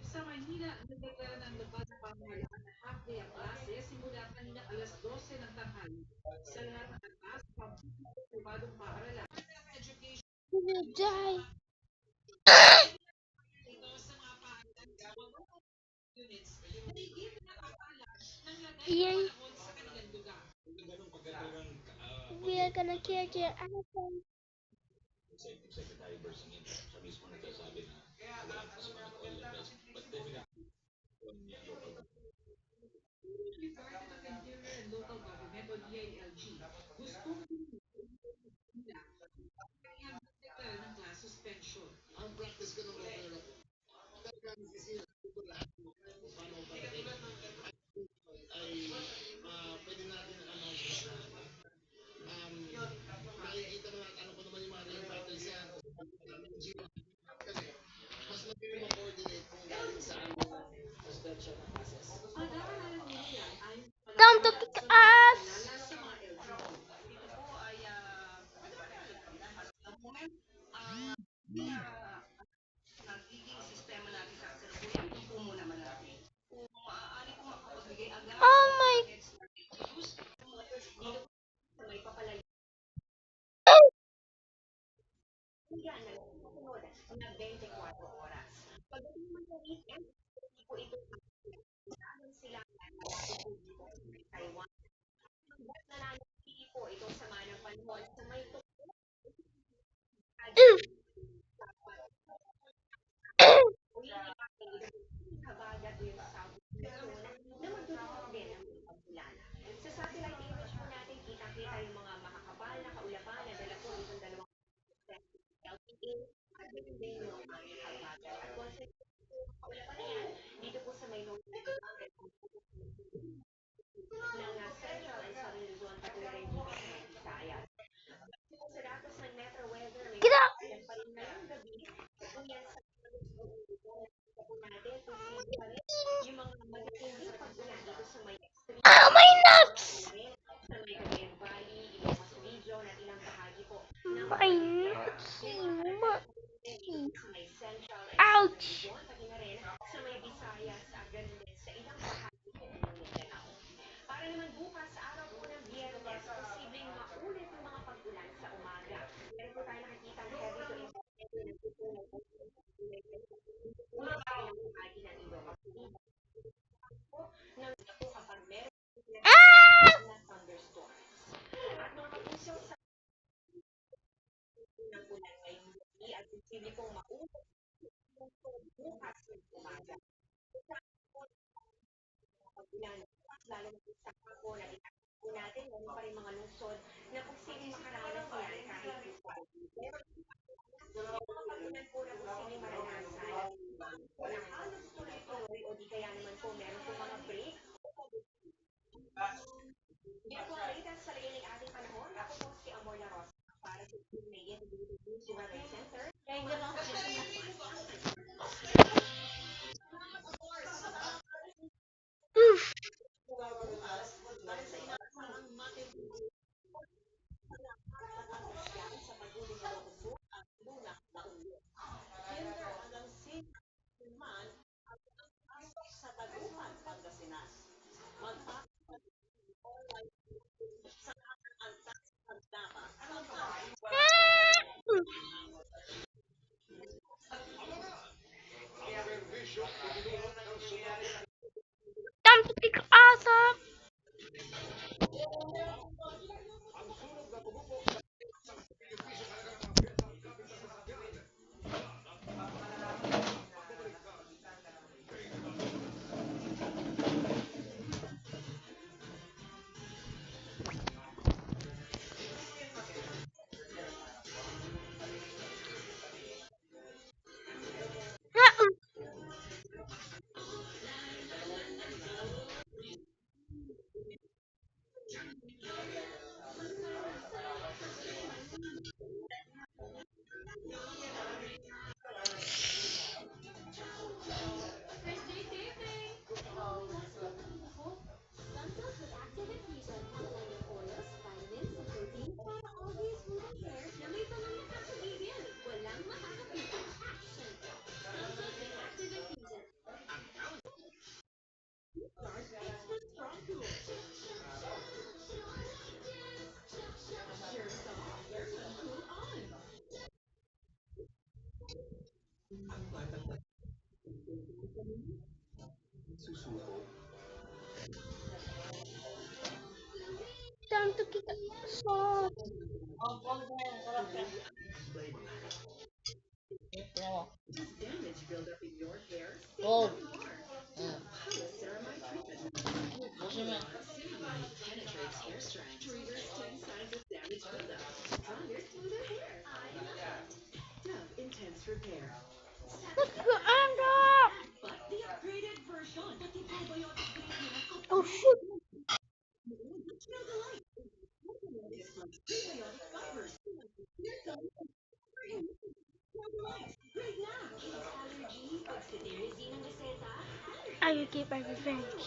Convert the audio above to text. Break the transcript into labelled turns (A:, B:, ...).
A: Sa Maynila, nagdeklara ng lokal na pamahalaan na half-day ang klase simula kanina alas 12 ng tanghali. Sa lahat ng atas, pampubliko at pribadong paaralan.
B: Die. Yay. We are gonna kill your elephant.
A: Department of Interior and Local Government o DILG, gustong nagdeklara ng class suspension. Pag-aaralan nila yan ayon sa
B: Time to
A: palatuntunan
B: pick
A: sa mga
B: us.
A: kakilala sa mga LGU.
B: Oh my. Get up. Oh my nuts. My nuts. Ouch. Ah! Oof. Time to pick us up. Time to kick salt.
A: Damage buildup in your hair? Say
C: Gold.
A: no more. Ceramide treatment. Ceramide penetrates hair strands, triggers 10 signs of damage buildup. Stronger, smoother hair. Dove Intense Repair.
B: Let's go under.
A: But the upgraded version. Pati probiotic grade niya.
B: Oh shoot.
A: Feel the light. Probiotic fibers. Feel the light. Great na. Kids allergy. Pag sa Teresina Reseta.
B: I will get my revenge.